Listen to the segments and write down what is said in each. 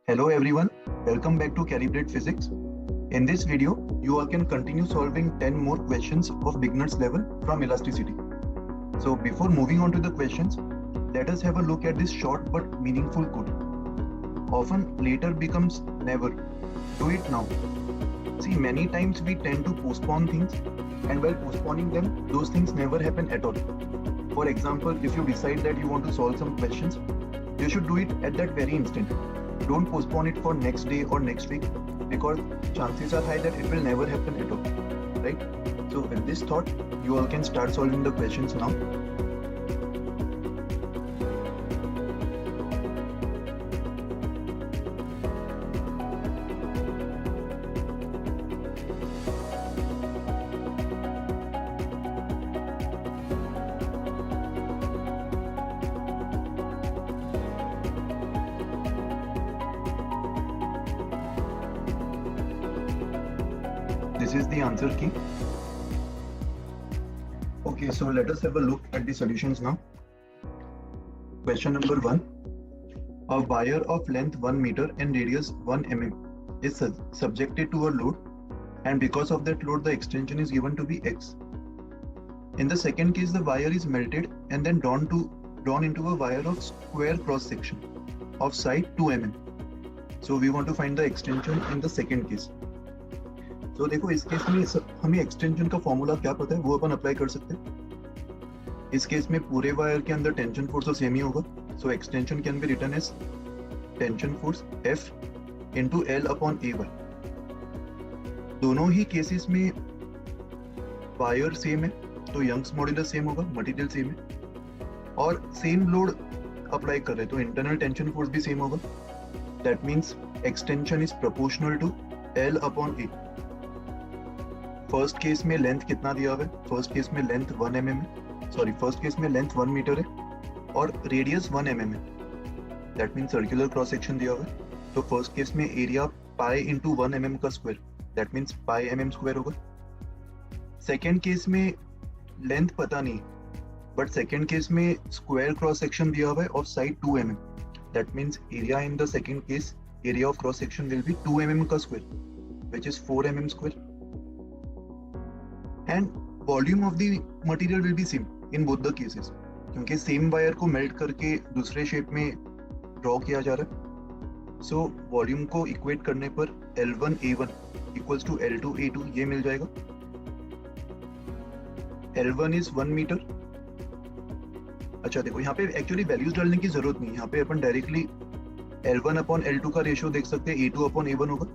Hello everyone, welcome back to Calibrate Physics. In this video, you all can continue solving 10 more questions of beginner's level from elasticity. So before moving on to the questions, let us have a look at this short but meaningful quote. Often later becomes never. Do it now. See, many times we tend to postpone things, and while postponing them, those things never happen at all. For example, if you decide that you want to solve some questions, you should do it at that very instant. Don't postpone it for next day or next week, because chances are high that it will never happen at all, right? So with this thought, you all can start solving the questions now. This is the answer key. Okay, so let us have a look at the solutions now. Question number 1. A wire of length 1 meter and radius 1 mm is subjected to a load, and because of that load the extension is given to be x. In the second case, the wire is melted and then drawn into a wire of square cross section of side 2 mm. So we want to find the extension in the second case. तो देखो, इस case में हमें extension का formula क्या पता है, वो अपन अप्लाई कर सकते हैं. इस केस में पूरे वायर के अंदर टेंशन फोर्स तो सेम ही होगा. So extension can be written as tension force F into L upon AY. दोनों ही केसेस में वायर सेम है, तो यंग्स मॉड्यूलस सेम होगा, मटेरियल सेम है, और सेम लोड अप्लाई कर रहे हैं, तो इंटरनल टेंशन फोर्स भी सेम होगा. That means extension is proportional to L upon A. First case में लेंथ कितना दिया हुआ है? फर्स्ट केस में लेंथ 1 mm है, सॉरी फर्स्ट केस में लेंथ 1 मीटर है और रेडियस 1 mm है. That means circular cross section दिया हुआ है, तो फर्स्ट केस में एरिया पाई इंटू 1 mm का square, that means pi mm square होगा. सेकेंड केस में लेंथ पता नहीं, बट सेकेंड केस में स्क्वायर क्रॉस सेक्शन दिया हुआ है of side 2 mm. That means area in the second case, area of cross section will be 2 mm का square, which is 4 mm square. And volume of the material will be same in both the cases, क्योंकि same wire को melt करके दूसरे shape में draw किया जा रहा है. सो वॉल्यूम को इक्वेट करने पर L1A1 इक्वल्स टू L2A2 ये मिल जाएगा. L1 is 1 metre. अच्छा देखो, यहाँ पे एक्चुअली वैल्यूज डालने की जरूरत नहीं है, यहाँ पे अपन डायरेक्टली L1 अपॉन L2 का रेशियो देख सकते हैं, A2 अपॉन A1 होगा.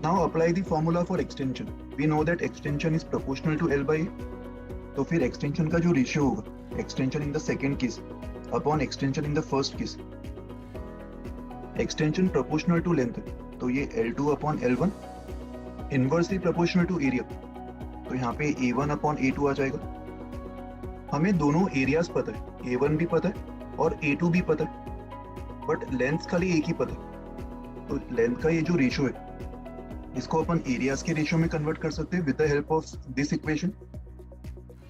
Now apply the formula for extension. We know that extension is proportional to L by A. तो फिर extension का जो रेशियो होगा, extension in the second case upon extension in the first case. Extension proportional to length है, तो ये L2 upon L1 inversely proportional to area, तो यहाँ पे A1 upon A2 आ जाएगा. हमें दोनों एरियाज पता है, A1 भी पता है और A2 भी पता है, बट लेंथ खाली एक ही पता है. तो लेंथ का ये जो रेशियो है, इसको अपन एरियाज के रेशियो में कन्वर्ट कर सकते हैं with the help of this equation.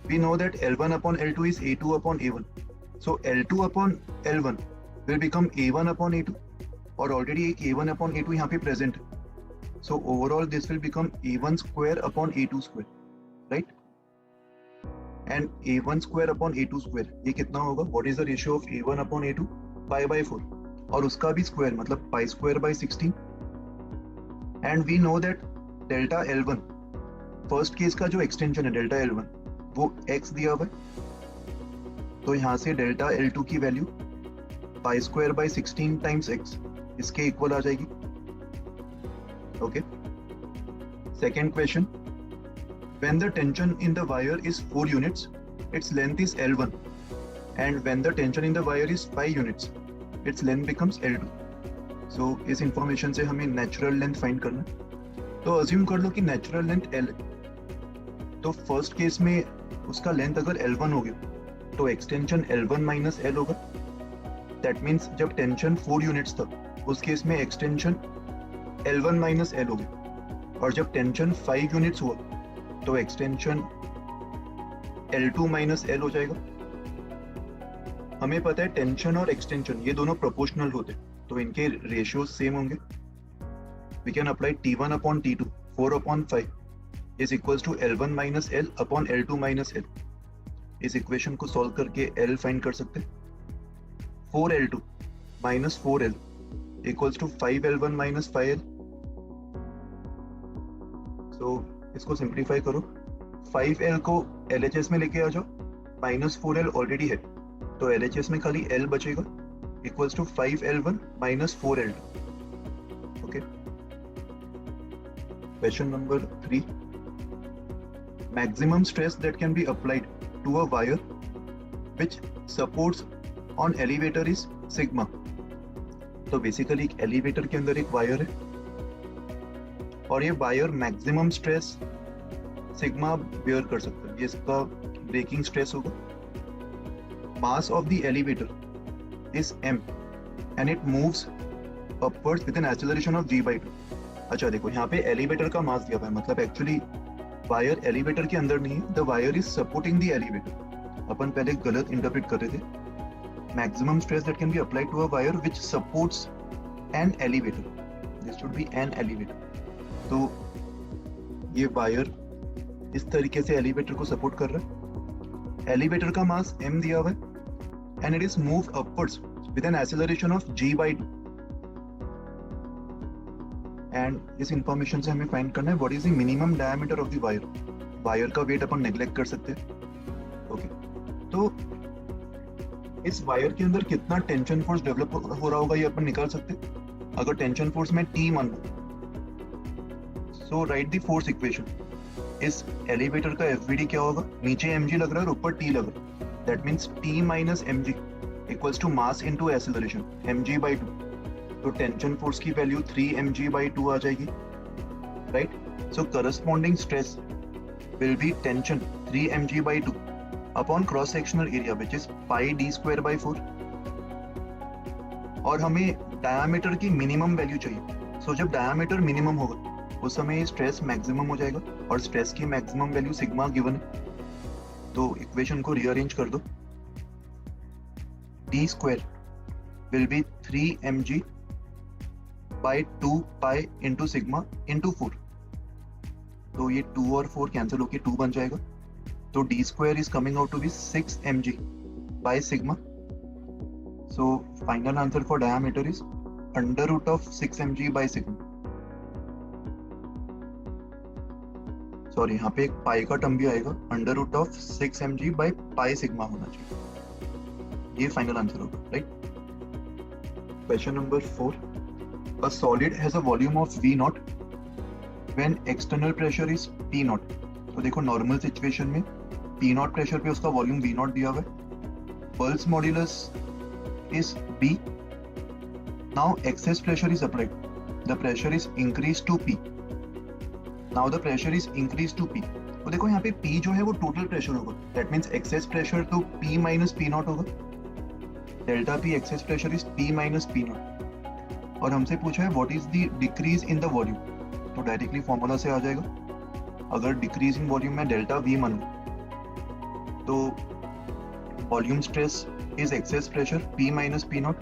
We know that L1 upon L2 is A2 upon A1. So L2 upon L1 will become A1 upon A2, और ऑलरेडी एक A1 अपॉन A2 यहाँ पे present है. So overall this will become A1 square upon A2 square, right? And A1 square upon A2 square ये कितना होगा? What is the ratio of A1 upon A2? Pi by 4, और उसका भी square मतलब pi square by 16. And we know that delta L1 first case का जो extension है डेल्टा L1 वो x दिया हुआ है, तो यहाँ से डेल्टा L2 की value pi square by 16 times x इसके इक्वल आ जाएगी. Okay, second question. When the tension in the wire is 4 units, its length is L1, and when the tension in the wire is 5 units, its length becomes L2. सो इस information से हमें natural length find करना है. तो assume कर लो कि natural length L है, तो फर्स्ट केस में उसका लेंथ अगर L1 हो गया तो एक्सटेंशन L1 माइनस L होगा. दैट मीन्स जब टेंशन 4 यूनिट्स था उस केस में एक्सटेंशन L1 माइनस L हो गया, और जब टेंशन 5 यूनिट्स हुआ तो एक्सटेंशन L2 माइनस L हो जाएगा. हमें पता है टेंशन और एक्सटेंशन ये दोनों प्रोपोर्शनल होते हैं, तो इनके रेशियोज सेम होंगे. We can apply T1 upon T2 4 upon 5 is equals to L1 minus L upon L2 minus L. इस इक्वेशन को सॉल्व करके L फाइंड कर सकते हैं. 4L2 minus 4L equals to 5L1 minus 5L. So इसको simplify करो. 5L को LHS में लेके आ जाओ. माइनस 4L ऑलरेडी है, तो LHS में खाली L बचेगा, equals to 5L1 minus 4L2. Okay. Question number 3. Maximum stress that can be applied to a wire which supports on elevator is sigma. तो बेसिकली एक एलिवेटर के अंदर एक वायर है और ये wire maximum stress sigma bear कर सकता है. ये इसका ब्रेकिंग स्ट्रेस होगा. Mass of the elevator is m and it moves upwards with an acceleration of g/2. अच्छा देखो यहाँ पे एलिवेटर का मास दिया हुआ है, मतलब एक्चुअली वायर एलिवेटर के अंदर नहीं है. The wire is supporting the elevator. अपन पहले गलत इंटरप्रेट कर रहे थे. Maximum stress that can be applied to a wire which supports an elevator. This should be an elevator. तो ये वायर इस तरीके से एलिवेटर को सपोर्ट कर रहा है. एलिवेटर का मास m दिया हुआ है and it is moved upwards with an acceleration of g/2. And इस इंफॉर्मेशन से हमें फाइंड करना है what is the minimum diameter of the wire. Wire का वेट अपन नेग्लेक्ट कर सकते हैं. ओके. तो इस वायर के अंदर कितना टेंशन फोर्स डेवलप हो रहा होगा ये अपन निकाल सकते हैं. अगर टेंशन फोर्स में T मान लो, सो राइट द फोर्स इक्वेशन. इस एलिवेटर का FVD क्या होगा? नीचे mg लग रहा है और ऊपर T लग रहा है. That means T minus mg equals to mass into acceleration mg/2. तो टेंशन फोर्स की वैल्यू 3 mg/2 आ जाएगी, right. So corresponding stress will be tension 3 mg/2 upon cross sectional area which is pi d²/4. और हमें diameter की minimum value चाहिए. सो जब diameter minimum होगा उस समय स्ट्रेस मैक्सिमम हो जाएगा और स्ट्रेस की मैक्सिमम वैल्यू सिग्मा गिवन है. तो इक्वेशन को रीअरेंज कर दो. d² will be 3 mg/2 pi into sigma into 4. तो ये 2 और 4 कैंसिल होके 2 बन जाएगा. So d² is coming out to be 6 mg by sigma. So final answer for diameter is under root of 6 mg by sigma. Sorry, यहाँ पे एक pi का टर्म भी आएगा. under root of 6 mg by pi sigma होना चाहिए. ये final answer होगा, right? Question number 4. A solid has a volume of V0 when external pressure is P0. तो देखो नॉर्मल सिचुएशन में P0 प्रेशर पे उसका वॉल्यूम V0 दिया हुआ है. Bulk modulus is B. Now excess pressure is applied. The pressure is increase to P. Now the pressure is increase to P. तो देखो यहाँ पे P जो है वो टोटल प्रेशर होगा. दैट मींस एक्सेस प्रेशर तो P minus P0 होगा. Delta P excess pressure is P minus P0. और हमसे पूछा है what is the decrease in the volume. तो डायरेक्टली फॉर्मूला से आ जाएगा. अगर डिक्रीज इन वॉल्यूम में डेल्टा V मान लो तो volume stress is excess pressure P minus P0.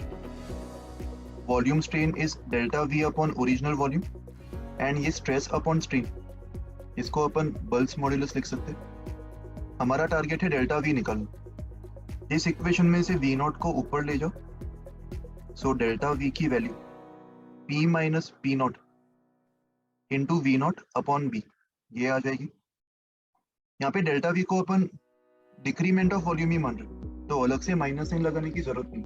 Volume strain is delta V upon original volume and ये stress upon strain. इसको अपन balls modulus लिख सकते हैं. हमारा टारगेट है डेल्टा V निकालना. इस इक्वेशन में से V0 को ऊपर ले जाओ. सो डेल्टा V की value P minus P0 into V0 upon B ये आ जाएगी. यहाँ पे डेल्टा V को अपन डिक्रीमेंट ऑफ वॉल्यूम ही मान रहे, तो अलग से माइनस साइन लगाने की जरूरत नहीं.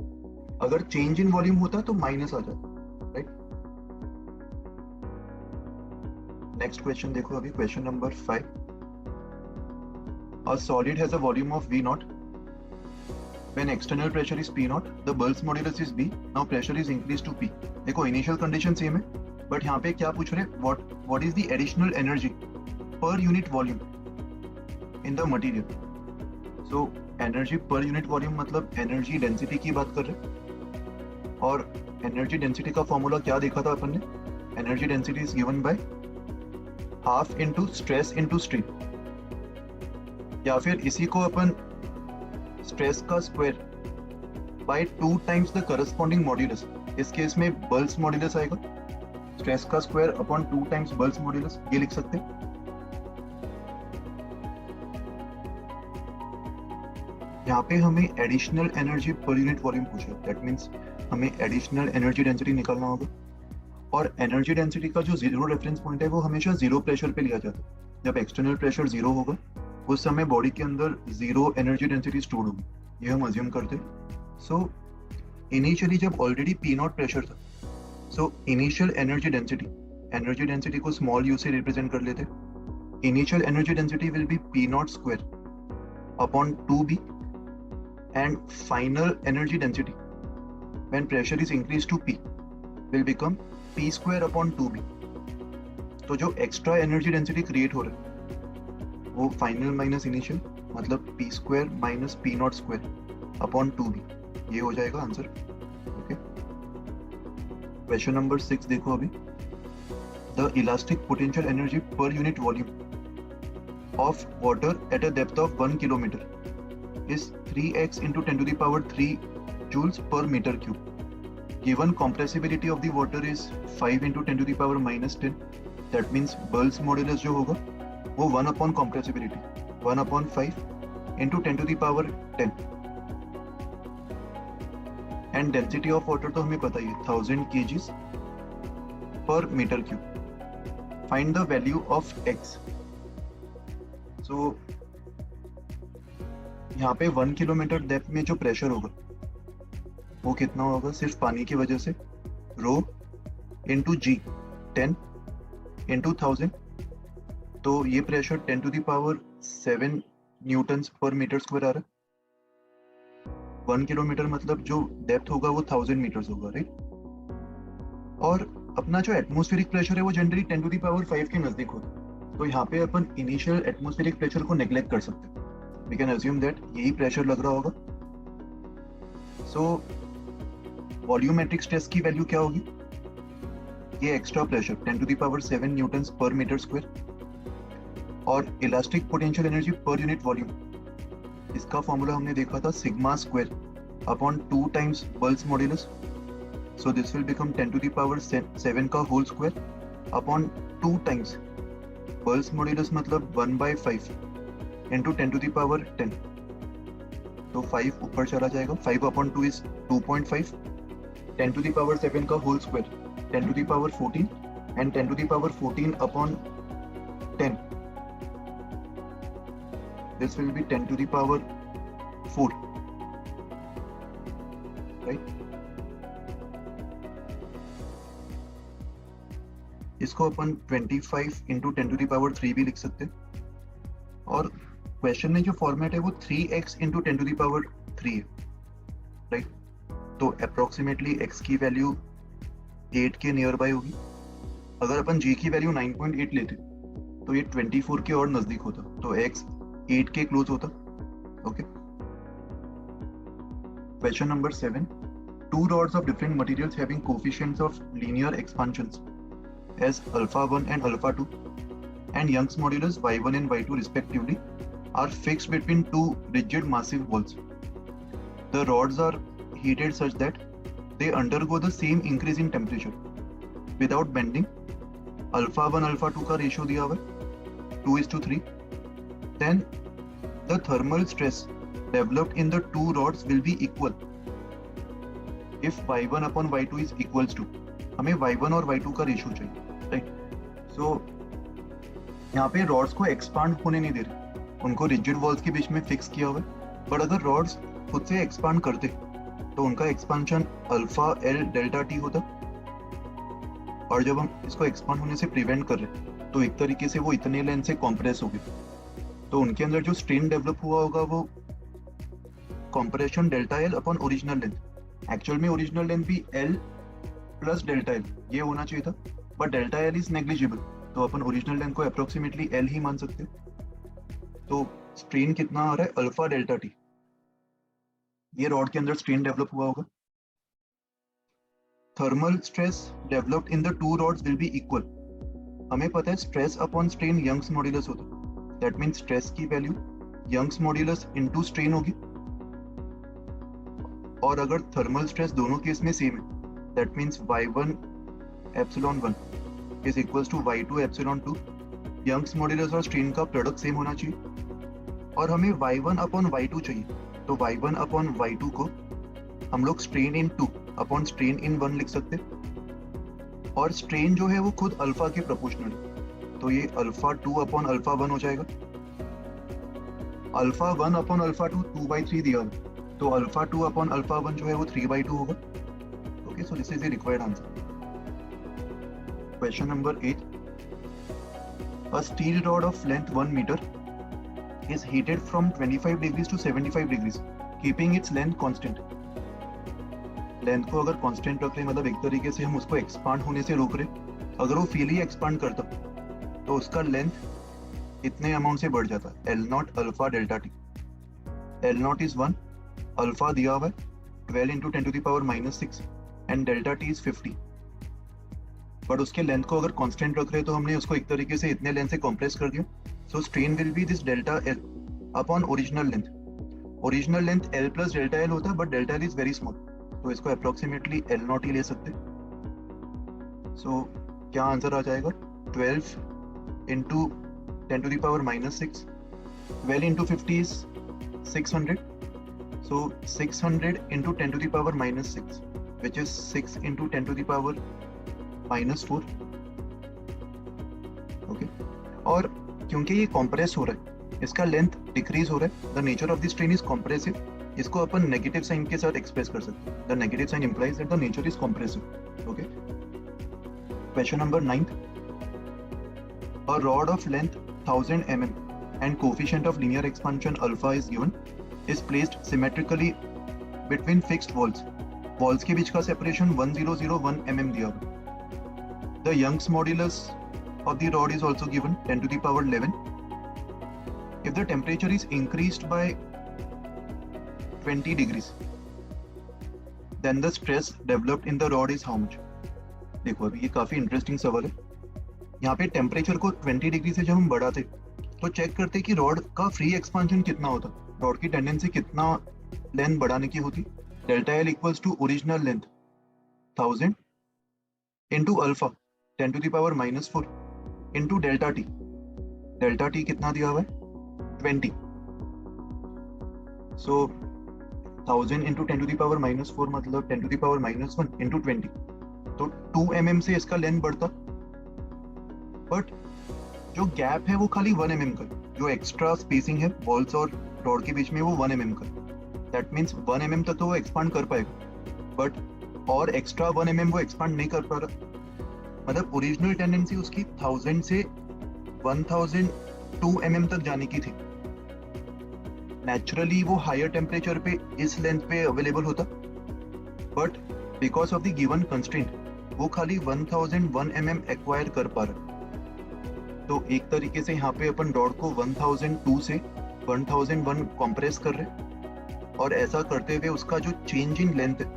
अगर चेंज इन वॉल्यूम होता तो माइनस आ जाता, राइट. नेक्स्ट क्वेश्चन देखो अभी. Question number 5. A solid has a volume of V0 when external pressure is P0. The Bull's modulus is B. Now pressure is increased to P. देखो initial condition same है, but यहाँ पे क्या पूछ रहे हैं? what is the additional energy per unit volume in the material. So energy per unit volume मतलब energy density की बात कर रहे हैं. और एनर्जी डेंसिटी का फॉर्मूला क्या देखा था अपन ने? Energy density is given by half into stress into strain. या फिर इसी को अपन स्ट्रेस का square by 2 times the corresponding modulus. इस केस में बल्स मॉड्यूलस आएगा, स्ट्रेस का square upon 2 times bulk's modulus, ये लिख सकते हैं। यहाँ पे हमें additional energy per unit volume पूछा है, दैट मीन्स हमें एडिशनल एनर्जी डेंसिटी निकालना होगा। और एनर्जी डेंसिटी का जो जीरो रेफरेंस पॉइंट है वो हमेशा जीरो प्रेशर पे लिया जाता है। जब एक्सटर्नल प्रेशर जीरो होगा उस समय बॉडी के अंदर जीरो एनर्जी डेंसिटी स्टोर होगी, ये हम अज्यूम करते हैं। सो इनिशियली जब ऑलरेडी पी नॉट प्रेशर था, सो इनिशियल एनर्जी डेंसिटी को स्मॉल यू से रिप्रेजेंट कर लेते। Initial energy density will be P not square upon 2b, and final energy density when pressure is increased to P will become P square upon 2B। तो जो extra energy density create हो रहा है वो final minus initial, मतलब P square minus P not square upon 2B, ये हो जाएगा आंसर। ओके, क्वेश्चन नंबर 6 देखो अभी। The elastic potential energy per unit volume of water at a depth of 1 kilometre is 3x into 10 to the power 3 joules per meter cube. Given compressibility of the water is 5 into 10 to the power minus 10. That means Bull's modulus जो होगा वो 1 upon compressibility 1 upon 5 into 10 to the power 10. And density of water तो हमें पता ही है 1000 kgs per meter cube. Find the value of x. So यहाँ पे 1 kilometre depth में जो प्रेशर होगा वो कितना होगा, सिर्फ पानी की वजह से रो इंटू जी 10 इंटू 1000, तो ये pressure 10 to the power 7 newtons per metre square आ रहा है। 1 किलोमीटर मतलब जो डेप्थ होगा वो 1000 मीटर्स होगा, राइट। और अपना जो एटमॉस्फेरिक प्रेशर है वो जनरली 10 टू द पावर 5 के नजदीक होता है, तो यहाँ पे अपन इनिशियल एटमॉस्फेरिक प्रेशर को नेग्लेक्ट कर सकते हैं। We can assume that यही प्रेशर लग रहा होगा। So वॉल्यूमेट्रिक स्ट्रेस की वैल्यू क्या होगी, ये extra pressure 10 to the power 7 newtons per metre square. और elastic potential energy per unit volume, इसका फॉर्मूला हमने देखा था sigma square upon 2 times bulk's modulus. So this will become 10 to the power 7 का whole square upon 2 times bulk's modulus, मतलब 1/5 into 10 to the power 10, तो 5 ऊपर चला जाएगा, 5 upon 2 is 2.5, 10 to the power 7 का whole square 10 to the power 14 and 10 to the power 14 upon 10, this will be 10 to the power 4, right। इसको अपन 25 into 10 to the power 3 भी लिख सकते हैं। और क्वेश्चन में जो फॉर्मेट है वो 3x into 10 to the power 3 है, राइट। तो अप्रोक्सीमेटली x की वैल्यू 8 के नियर बाय होगी। अगर अपन g की वैल्यू 9.8 लेते तो ये 24 के और नजदीक होता, तो x 8 के क्लोज होता। Okay, question number 7। 2 rods of different materials having coefficients of linear expansions as alpha 1 and alpha 2 and Young's modulus y1 and y2 respectively are fixed between 2 rigid massive walls. The rods are heated such that they undergo the same increase in temperature without bending. Alpha 1 alpha 2 का ratio दिया हुआ है 2:3. Then the thermal stress developed in the 2 rods will be equal if y1 upon y2 is equals to, हमें y1 और y2 का ratio चाहिए, right. सो यहाँ पे रॉड्स को एक्सपांड होने नहीं दे रहे, उनको रिजिड वॉल्स के बीच में फिक्स किया हुआ है। बट अगर रॉड्स खुद से एक्सपांड करते तो उनका expansion alpha L delta T होता, और जब हम इसको एक्सपांड होने से प्रिवेंट कर रहे तो एक तरीके से वो इतने लेंथ से कॉम्प्रेस हो गए, तो उनके अंदर जो स्ट्रेन डेवलप हुआ होगा वो compression delta L upon original length. Actual में ओरिजिनल लेंथ भी एल प्लस डेल्टा एल ये होना चाहिए था, but delta L is negligible, तो अपन ओरिजिनल लेंथ को अप्रोक्सीमेटली एल ही मान सकते हैं। तो स्ट्रेन कितना आ रहा है, अल्फा डेल्टा टी, ये रॉड के अंदर स्ट्रेन डेवलप हुआ होगा। Thermal stress developed in the 2 rods will be equal, हमें पता है stress upon strain Young's modulus होता है, दैट मींस स्ट्रेस की value Young's modulus into strain होगी, और अगर थर्मल स्ट्रेस दोनों केस में सेम है, that means y1 epsilon 1 is equals to y2 epsilon 2, Young's modulus और स्ट्रेन का प्रोडक्ट सेम होना चाहिए, और हमें y1 अपॉन y2 चाहिए, तो y1 अपॉन y2 को हम लोग strain in 2 upon strain in 1 लिख सकते, और स्ट्रेन जो है वो खुद अल्फा के प्रोपोर्शनल है, तो ये अल्फा 2 अपॉन अल्फा 1 हो जाएगा। अल्फा 1 अपॉन अल्फा 2 2/3 दिया है, तो अल्फा 2 अपॉन अल्फा 1 जो है वो 3/2 होगा। Okay, so this is the required answer. Question number 8, a steel rod of length 1 meter is heated from 25 degrees to 75 degrees keeping its length constant। Length को अगर constant रख रहे, मतलब एक तरीके से हम उसको एक्सपांड होने से रोक रहे, अगर वो फ्रीली एक्सपांड करता तो उसका लेंथ इतने अमाउंट से बढ़ जाता, L naught alpha delta T. L naught is 1, alpha दिया हुआ है 12 into 10 to the power -6 and delta T is 50, but उसके लेंथ को अगर कांस्टेंट रख रहे तो हमने उसको एक तरीके से इतने लेंथ से कंप्रेस कर दिया, so strain will be this delta L upon original length. Original length L plus delta L होता है, but delta L is very small, तो इसको अप्रोक्सीमेटली एल नॉट ही ले सकते। सो क्या आंसर आ जाएगा, 12 into 10 to the power -6, 12 into 50 is 600, so 600 into 10 to the power -6, which is 6 into 10 to the power -4। Okay, और क्योंकि ये कॉम्प्रेस हो रहा है, इसका लेंथ डिक्रीज हो रहा है, the nature of the strain is compressive, इसको अपन नेगेटिव साइन के साथ एक्सप्रेस कर सकते हैं, the negative sign implies that the nature is compressive. Okay, question number 9, a rod of length 1000 mm and coefficient of linear expansion alpha is given is placed symmetrically between fixed walls। walls के बीच का separation 1001 mm दिया हुआ। The Young's modulus of the rod is also given 10 to the power 11। If the temperature is increased by 20 degrees, then the stress developed in the rod is how much। देखो अभी ये काफी interesting सवाल है। यहाँ पे टेम्परेचर को 20 degree से जब हम बढ़ाते तो चेक करते कि रॉड का फ्री एक्सपांशन कितना होता, रॉड की टेंडेंसी कितना लेंथ बढ़ाने की होती। Delta L equals to original length 1000 into alpha 10 to the power -4 into delta T. Delta T कितना दिया हुआ है 20, so 1000 into 10 to the power -4 मतलब 10 टू द पावर -1 इंटू 20, तो 2 mm से इसका लेंथ बढ़ता, बट जो गैप है वो खाली 1 mm का, जो एक्स्ट्रा स्पेसिंग है वॉल्स और रॉड के बीच में वो 1 mm का, दैट मीन्स 1 mm तक तो वो एक्सपांड कर पाएगा, बट और एक्स्ट्रा 1 mm वो एक्सपांड नहीं कर पा रहा, मतलब ओरिजिनल टेंडेंसी उसकी 1000 से 1002 mm तक जाने की थी। नेचुरली वो हायर टेम्परेचर पे इस लेंथ पे अवेलेबल होता, but because of the given constraint वो खाली 1001 mm एक्वायर कर पा रहा। तो एक तरीके से यहाँ पे अपन रॉड को 1002 से 1001 कंप्रेस कर रहे, और ऐसा करते हुए उसका जो चेंज इन लेंथ है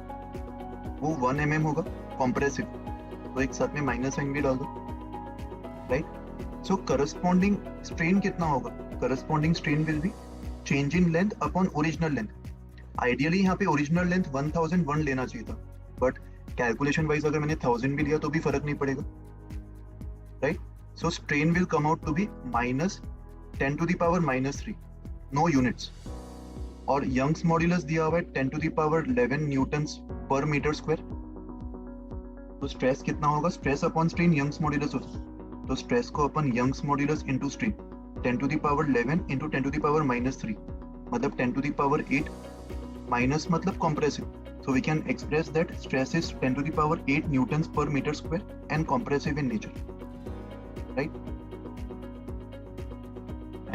वो 1 mm होगा कंप्रेसिव, तो एक साथ में माइनस साइन भी डाल दो, राइट। सो करस्पॉन्डिंग स्ट्रेन कितना होगा, corresponding strain will B change in length upon original length. Ideally यहाँ पे ओरिजिनल लेंथ 1001 लेना चाहिए था, बट कैलकुलेशन वाइज अगर मैंने 1000 भी लिया तो भी फर्क नहीं पड़ेगा, right. So strain will come out to be -10 to the power -3, no units, और Young's modulus दिया हुआ है 10 to the power 11 Newton's per metre square. तो स्ट्रेस कितना होगा, stress upon strain Young's modulus होता है, तो स्ट्रेस को अपन Young's modulus into strain 10 to the power 11 into 10 to the power -3 मतलब 10 to the power 8, माइनस मतलब compressive, so we can express that stress is 10 to the power 8 newtons per meter square and compressive in nature, right?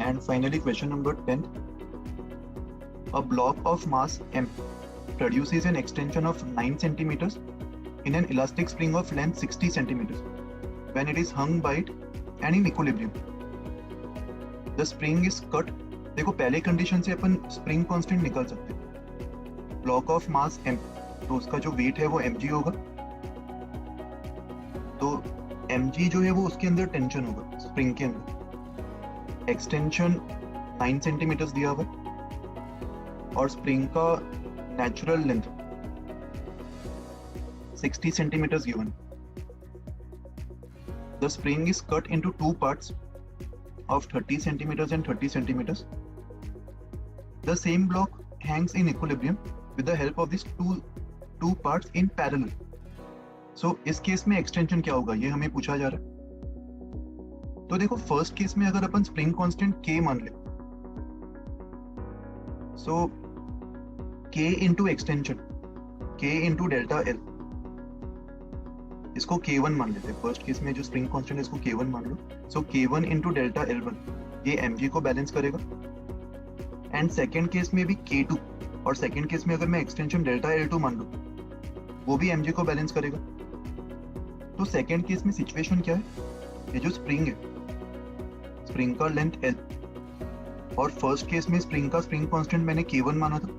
And finally question number 10, a block of mass m produces an extension of 9 centimeters in an elastic spring of length 60 centimeters when it is hung by it and in equilibrium। The spring is cut। देखो पहले condition से अपन spring constant निकाल सकते हैं, block of mass m, तो उसका जो wait है वो mg होगा, तो mg जो है वो उसके अंदर टेंशन होगा स्प्रिंग के अंदर। एक्सटेंशन 9 सेंटीमीटर्स दिया हुआ है और स्प्रिंग का natural length 60 centimeters given. The spring is cut into two parts of 30 centimeters and 30 centimeters. The same block hangs in equilibrium with the help of these two parts in parallel. So इस case में extension क्या होगा, ये हमें पूछा जा रहा है. तो देखो फर्स्ट केस में अगर अपन स्प्रिंग कांस्टेंट K मान ले, सो K into extension K into delta L, इसको K1 मान लेते हैं. फर्स्ट केस में जो स्प्रिंग कांस्टेंट है इसको K1 मान लो. सो K1 इंटू डेल्टा L1 ये mg को बैलेंस करेगा. एंड सेकेंड केस में भी K2, और सेकेंड केस में अगर मैं एक्सटेंशन डेल्टा L2 मान लूं वो भी mg को बैलेंस करेगा. तो सेकेंड केस में सिचुएशन क्या है, ये जो स्प्रिंग है, स्प्रिंग का लेंथ L, और फर्स्ट केस में स्प्रिंग का स्प्रिंग कांस्टेंट मैंने K1 माना था.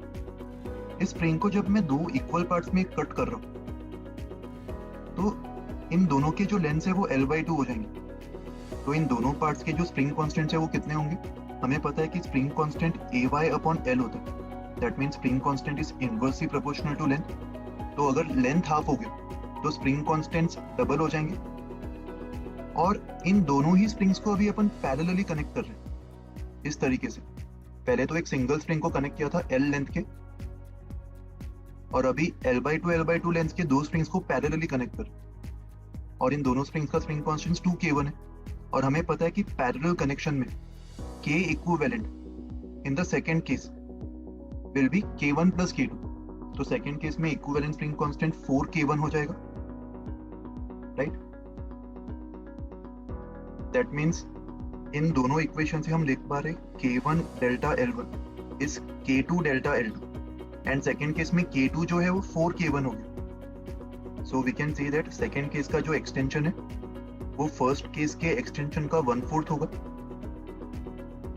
इस स्प्रिंग को जब मैं दो इक्वल पार्ट्स में कट कर रहा हूं तो इन दोनों के जो लेंथ है वो L/2 हो जाएंगे. तो इन दोनों पार्ट्स के जो स्प्रिंग कांस्टेंट है वो कितने होंगे, हमें पता है कि स्प्रिंग कांस्टेंट AY/L होता है. That means spring constant is inversely proportional to length. तो अगर लेंथ हाफ हो गया तो स्प्रिंग कांस्टेंट्स डबल हो जाएंगे. और इन दोनों ही स्प्रिंग्स को अभी अपन पैरेलली कनेक्ट कर रहे हैं इस तरीके से. पहले तो एक सिंगल स्प्रिंग को कनेक्ट किया था L लेंथ के, और अभी L/2 लेंथ के दो स्प्रिंग्स को पैरेलली कनेक्ट कर. और इन दोनों स्प्रिंग्स का स्प्रिंग कांस्टेंट 2K1 है. और हमें पता है कि पैरेलल कनेक्शन में K equivalent in the second case will be K1 plus K2. तो सेकेंड केस में इक्विवेलेंट स्प्रिंग कांस्टेंट 4K1 हो जाएगा, राइट. दैट मींस इन दोनों इक्वेशन से हम लिख पा रहे K1 delta L1 is K2 delta L2. And second case में K2 जो है वो 4K1 हो गया. So we can see that second case का जो एक्सटेंशन है वो फर्स्ट केस के एक्सटेंशन का 1/4 होगा.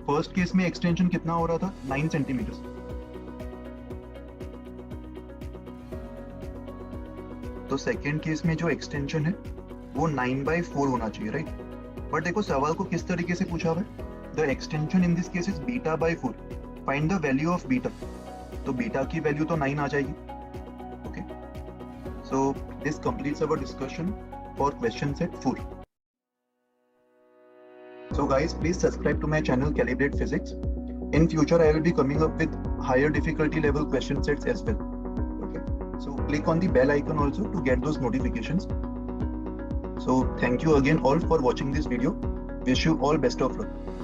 फर्स्ट केस में एक्सटेंशन कितना हो रहा था, 9 सेंटीमीटर. तो सेकेंड केस में जो एक्सटेंशन है वो 9/4 होना चाहिए, राइट. बट देखो सवाल को किस तरीके से पूछा हुआ है, the extension in this case is β/4. Find the value of beta. तो बीटा की वैल्यू तो 9 आ जाएगी. Okay, so this completes our discussion for question set 4. So guys, please subscribe to my channel Calibrate Physics. In future, I will be coming up with higher difficulty level question sets as well. Okay, so click on the bell icon also to get those notifications. So thank you again all for watching this video. Wish you all best of luck.